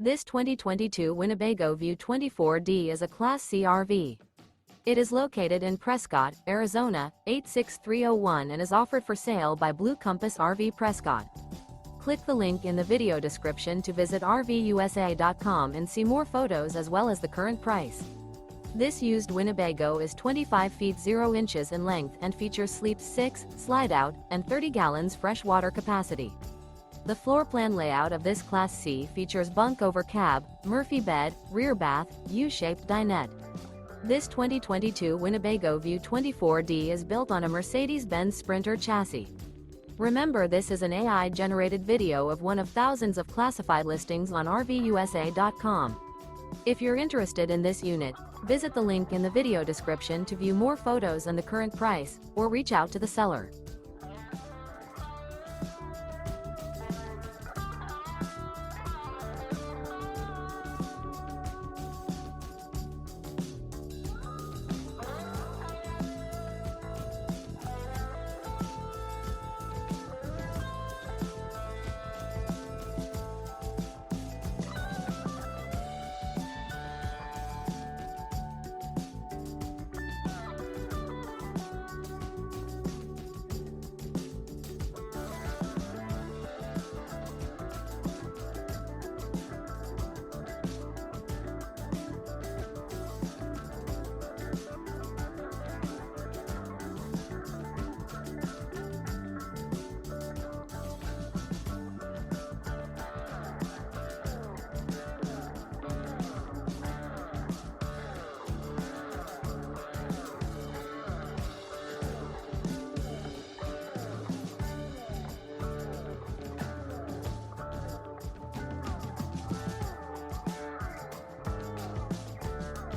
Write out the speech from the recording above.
This 2022 Winnebago View 24D is a Class C RV. It is located in Prescott, Arizona, 86301 and is offered for sale by Blue Compass RV Prescott. Click the link in the video description to visit RVUSA.com and see more photos as well as the current price. This used Winnebago is 25 feet 0 inches in length and features sleep 6, slide-out, and 30 gallons fresh water capacity. The floor plan layout of this Class C features bunk over cab, Murphy bed, rear bath, U-shaped dinette. This 2022 Winnebago View 24D is built on a Mercedes Benz Sprinter chassis. Remember, this is an AI-generated video of one of thousands of classified listings on RVUSA.com. If you're interested in this unit, visit the link in the video description to view more photos and the current price, or reach out to the seller.